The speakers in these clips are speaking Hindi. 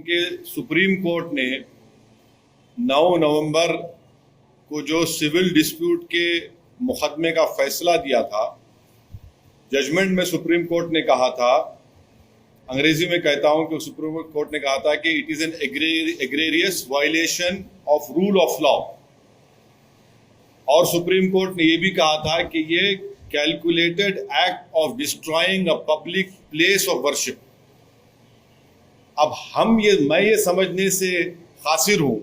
कि सुप्रीम कोर्ट ने 9 नवंबर को जो सिविल डिस्प्यूट के मुकदमे का फैसला दिया था, जजमेंट में सुप्रीम कोर्ट ने कहा था, अंग्रेजी में कहता हूं कि सुप्रीम कोर्ट ने कहा था कि it is an egregious violation of rule of law. और सुप्रीम कोर्ट ने यह भी कहा था कि ये calculated act of destroying a public place of worship. अब मैं ये समझने से कासिर हूं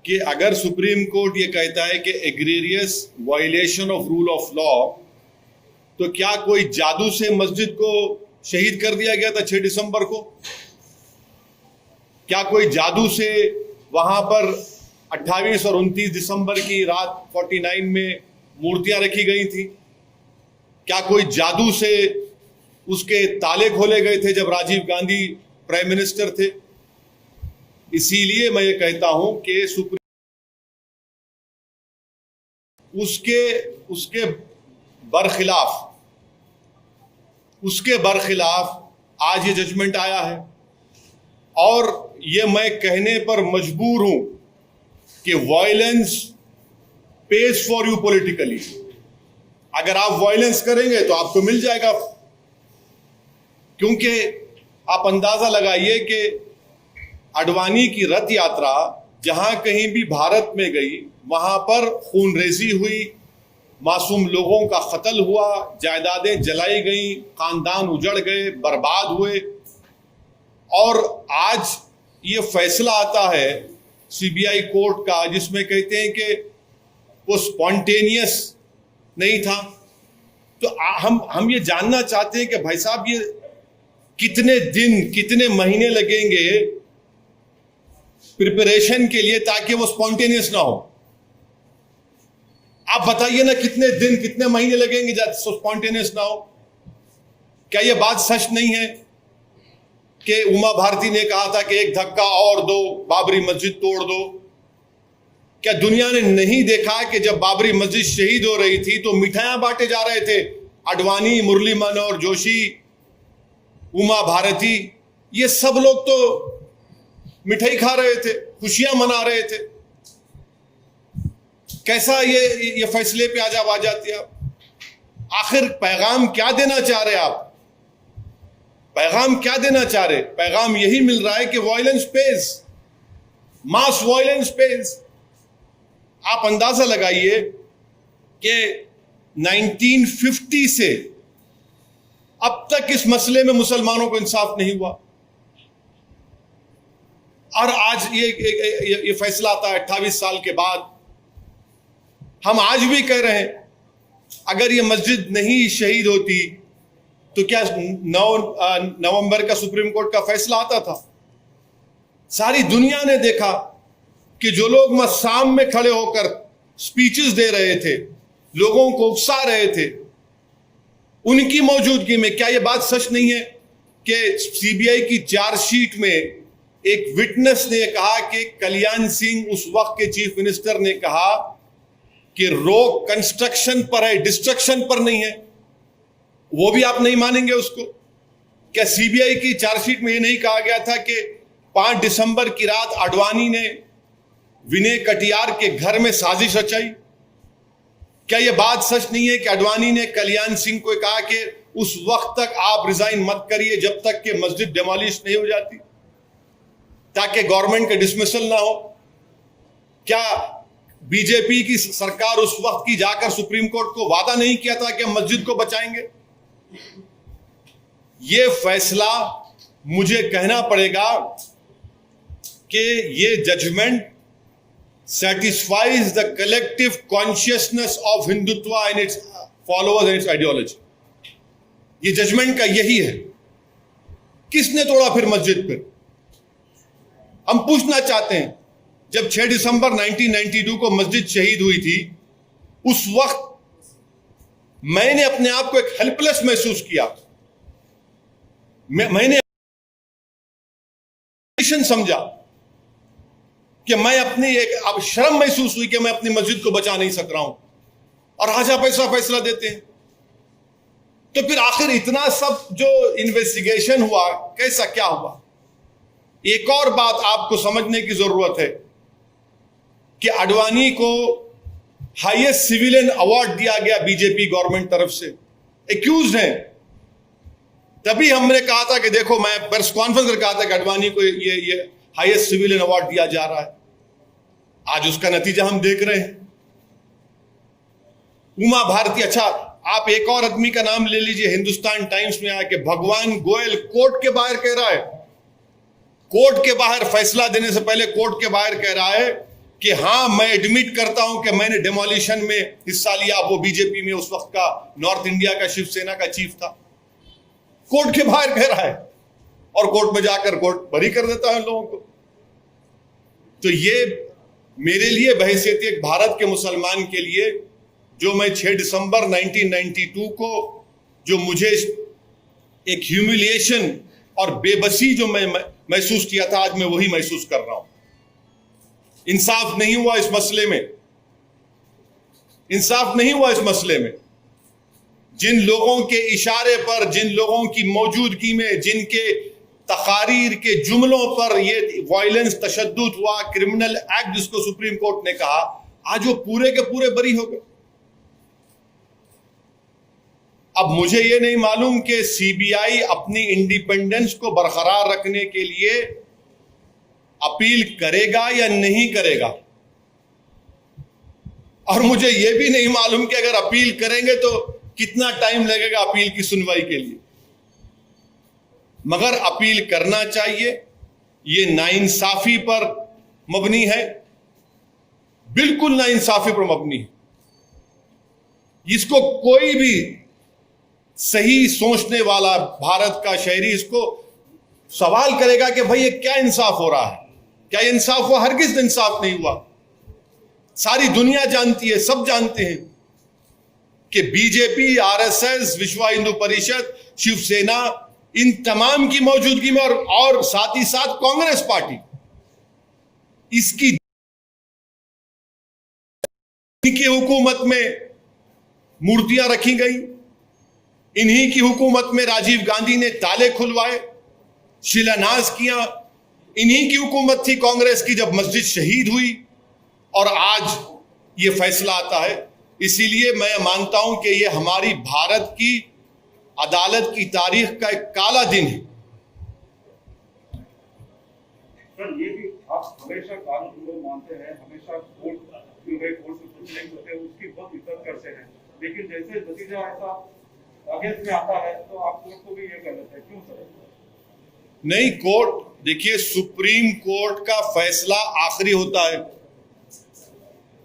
कि अगर सुप्रीम कोर्ट ये कहता है कि egregious violation of rule of law, तो क्या कोई जादू से मस्जिद को शहीद कर दिया गया था 6 दिसंबर को? क्या कोई जादू से वहां पर 28 और 29 दिसंबर की रात 49 में मूर्तियां रखी गई थी? क्या कोई जादू से उसके ताले खोले गए थे जब राजीव गांधी प्राइम मिनिस्टर थे? इसीलिए मैं ये कहता हूं कि उसके बरखिलाफ आज ये जजमेंट आया है। और ये मैं कहने पर मजबूर हूं कि violence page for you politically. अगर आप वायलेंस करेंगे तो आपको मिल जाएगा, क्योंकि आप अंदाजा लगाइए कि अडवाणी की रथ यात्रा जहां कहीं भी भारत में गई, वहां पर खूनरेजी हुई, मासूम लोगों का कत्ल हुआ, जायदादें जलाई गई, खानदान उजड़ गए, बर्बाद हुए। और आज ये फैसला आता है सीबीआई कोर्ट का, जिसमें कहते हैं कि वो स्पॉन्टेनियस नहीं था। तो हम ये जानना चाहते हैं कि भाई साहब, ये कितने दिन, कितने महीने लगेंगे प्रिपरेशन के लिए ताकि वो स्पॉन्टेनियस ना हो? आप बताइए ना, कितने दिन, कितने महीने लगेंगे स्पॉन्टेनियस ना हो? क्या ये बात सच नहीं है कि उमा भारती ने कहा था कि एक धक्का और दो, बाबरी मस्जिद तोड़ दो? क्या दुनिया ने नहीं देखा कि जब बाबरी मस्जिद शहीद हो रही थी तो मिठाइयां बांटे जा रहे थे? अडवाणी, मुरली मनोहर जोशी, उमा भारती, ये सब लोग तो मिठाई खा रहे थे, खुशियां मना रहे थे। कैसा ये फैसले पे आ जाती है आप? आखिर पैगाम क्या देना चाह रहे आप? पैगाम क्या देना चाह रहे? पैगाम यही मिल रहा है कि वायलेंस पेज, मास वायलेंस पेज। आप अंदाजा लगाइए कि 1950 से अब तक इस मसले में मुसलमानों को इंसाफ नहीं हुआ, और आज ये फैसला आता है 28 साल के बाद। हम आज भी कह रहे हैं, अगर ये मस्जिद नहीं शहीद होती तो क्या 9 नवंबर का सुप्रीम कोर्ट का फैसला आता था? सारी दुनिया ने देखा कि जो लोग मस्साम में खड़े होकर स्पीचेस दे रहे थे, लोगों को उकसा रहे थे, उनकी मौजूदगी में क्या यह बात सच नहीं है कि सीबीआई की चार्जशीट में एक विटनेस ने कहा कि कल्याण सिंह, उस वक्त के चीफ मिनिस्टर, ने कहा कि रोक कंस्ट्रक्शन पर है, डिस्ट्रक्शन पर नहीं है? वो भी आप नहीं मानेंगे उसको? क्या सीबीआई की चार्जशीट में यह नहीं कहा गया था कि 5 दिसंबर की रात अडवाणी ने विनय कटियार के घर में साजिश रचाई? क्या यह बात सच नहीं है कि अडवाणी ने कल्याण सिंह को कहा कि उस वक्त तक आप रिजाइन मत करिए जब तक कि मस्जिद डिमोलिश नहीं हो जाती, ताकि गवर्नमेंट का डिसमिसल ना हो? क्या बीजेपी की सरकार उस वक्त की जाकर सुप्रीम कोर्ट को वादा नहीं किया था कि हम मस्जिद को बचाएंगे? यह फैसला, मुझे कहना पड़ेगा कि यह judgement satisfies the collective consciousness of Hindutva and its followers and its ideology. ये जजमेंट का यही है। किसने तोड़ा फिर मस्जिद पर? हम पूछना चाहते हैं, जब 6 दिसंबर 1992 को मस्जिद शहीद हुई थी, उस वक्त मैंने अपने आप को एक हेल्पलेस महसूस किया। मैंने समझा कि मैं अपनी अब शर्म महसूस हुई कि मैं अपनी मस्जिद को बचा नहीं सक रहा हूं, और आज पैसा फैसला देते हैं। तो फिर आखिर इतना सब जो इन्वेस्टिगेशन हुआ, कैसा क्या हुआ? एक और बात आपको समझने की जरूरत है कि आडवाणी को हाईएस्ट सिविलियन अवार्ड दिया गया बीजेपी गवर्नमेंट तरफ से, एक्यूज हैं। तभी हमने कहा था कि देखो, मैं प्रेस कॉन्फ्रेंस में कहा था कि आडवाणी को ये हाईएस्ट सिविलियन अवार्ड दिया जा रहा है। आज उसका नतीजा हम देख रहे हैं। उमा भारती, अच्छा आप एक और आदमी का नाम ले लीजिए, हिंदुस्तान टाइम्स में आया कि भगवान गोयल कोर्ट के बाहर कह रहा है, कोर्ट के बाहर फैसला देने से पहले कोर्ट के बाहर कह रहा है कि हां, मैं एडमिट करता हूं कि मैंने डिमोलिशन में हिस्सा लिया। वो बीजेपी में उस वक्त का नॉर्थ इंडिया का शिवसेना का चीफ था, कोर्ट के बाहर कह रहा है, और कोर्ट में जाकर कोर्ट बरी कर देता है लोगों को। तो ये मेरे लिए बहैसियत एक भारत के मुसलमान के लिए, जो मैं 6 दिसंबर 1992 को जो मुझे एक ह्यूमिलिएशन और बेबसी जो मैं महसूस किया था, आज मैं वही महसूस कर रहा हूं। इंसाफ नहीं हुआ इस मसले में, इंसाफ नहीं हुआ इस मसले में। जिन लोगों के इशारे पर, जिन लोगों की मौजूदगी में, जिनके तकारीर के जुमलों पर ये वायलेंस, तशद्दुद हुआ, क्रिमिनल एक्ट जिसको सुप्रीम कोर्ट ने कहा, आज वो पूरे के पूरे बरी हो गए। अब मुझे ये नहीं मालूम कि सीबीआई अपनी इंडिपेंडेंस को बरकरार रखने के लिए अपील करेगा या नहीं करेगा, और मुझे यह भी नहीं मालूम कि अगर अपील करेंगे तो कितना टाइम लगेगा अपील की सुनवाई के लिए। मगर अपील करना चाहिए। यह नाइंसाफी पर मबनी है, बिल्कुल नाइंसाफी पर मबनी है। इसको कोई भी सही सोचने वाला भारत का शहरी इसको सवाल करेगा कि भाई ये क्या इंसाफ हो रहा है, क्या ये इंसाफ हुआ? हरगिज इंसाफ नहीं हुआ। सारी दुनिया जानती है, सब जानते हैं कि बीजेपी, आरएसएस, विश्व हिंदू परिषद, शिवसेना, इन तमाम की मौजूदगी में और साथ ही साथ कांग्रेस पार्टी, इसकी हुकूमत में मूर्तियां रखी गई, इन्हीं की हुकूमत में राजीव गांधी ने ताले खुलवाए, शिलान्यास किया। इन्हीं की हुकूमत थी कांग्रेस की जब मस्जिद शहीद हुई, और आज ये फैसला आता है। इसीलिए मैं मानता हूं कि ये हमारी भारत की अदालत की तारीख का एक काला दिन है। सर, ये भी आप हमेशा कानून को मानते हैं, हमेशा कोर्ट जो है, कोर्ट से कुछ नहीं होते, उसकी बहुत इज्जत करते हैं, लेकिन जैसे नतीजा ऐसा अगेंस्ट में आता है तो आप कोर्ट को भी ये कर लेते हैं, क्यों सर? नहीं, कोर्ट, देखिए, सुप्रीम कोर्ट का फैसला आखिरी होता है।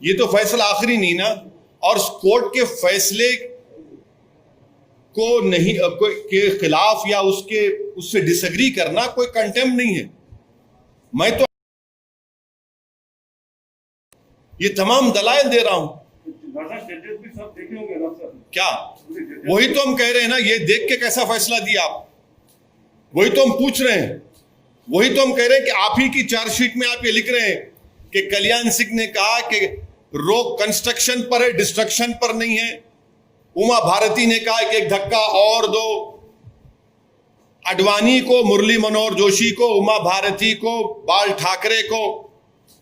ये तो फैसला आखिरी नहीं ना, और कोर्ट के फैसले को नहीं के खिलाफ या उससे डिसएग्री करना कोई कंटेम्प्ट नहीं है। मैं तो ये तमाम दलाइल दे रहा हूं। जजेस भी सब देखे होंगे ना सर? क्या? वही तो हम कह रहे हैं ना, ये देख के कैसा फैसला दिया आप, वही तो हम पूछ रहे हैं। वही तो हम कह रहे हैं कि आप ही की चार्जशीट में आप ये लिख रहे हैं कि कल्याण सिंह ने कहा कि रोक कंस्ट्रक्शन पर है, डिस्ट्रक्शन पर नहीं है। उमा भारती ने कहा कि एक धक्का और दो। आडवाणी को, मुरली मनोहर जोशी को, उमा भारती को, बाल ठाकरे को,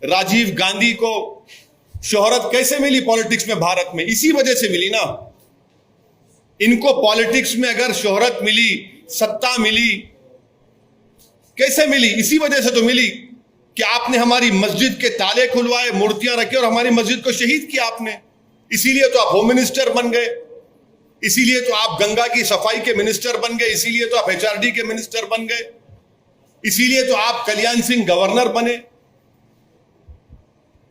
राजीव गांधी को शोहरत कैसे मिली पॉलिटिक्स में भारत में? इसी वजह से मिली ना। इनको पॉलिटिक्स में अगर शोहरत मिली, सत्ता मिली, कैसे मिली? इसी वजह से तो मिली कि आपने हमारी मस्जिद के ताले खुलवाए, मूर्तियां रखी और हमारी मस्जिद को शहीद किया आपने। इसीलिए तो आप होम मिनिस्टर बन गए, इसीलिए तो आप गंगा की सफाई के मिनिस्टर बन गए, इसीलिए तो आप एचआरडी के मिनिस्टर बन गए, इसीलिए तो आप कल्याण सिंह गवर्नर बने।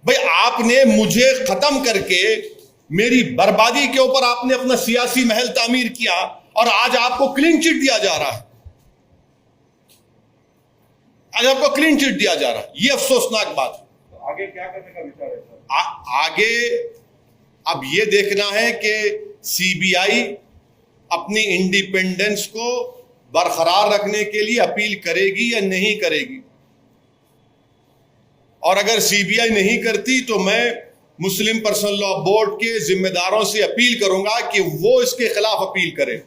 भाई, आपने मुझे खत्म करके मेरी बर्बादी के ऊपर आपने अपना सियासी महल तामीर किया, और आज आपको क्लीन चिट दिया जा रहा है। आज आपको क्लीन चिट दिया जा रहा है, ये अफसोसनाक बात है। तो आगे क्या करने का विचार है सर? आगे अब ये देखना है कि सीबीआई अपनी इंडिपेंडेंस को बरकरार रखने के लिए अपील करेगी या नहीं करेगी। और अगर सीबीआई नहीं करती तो मैं मुस्लिम पर्सनल लॉ बोर्ड के जिम्मेदारों से अपील करूंगा कि वो इसके खिलाफ अपील करें।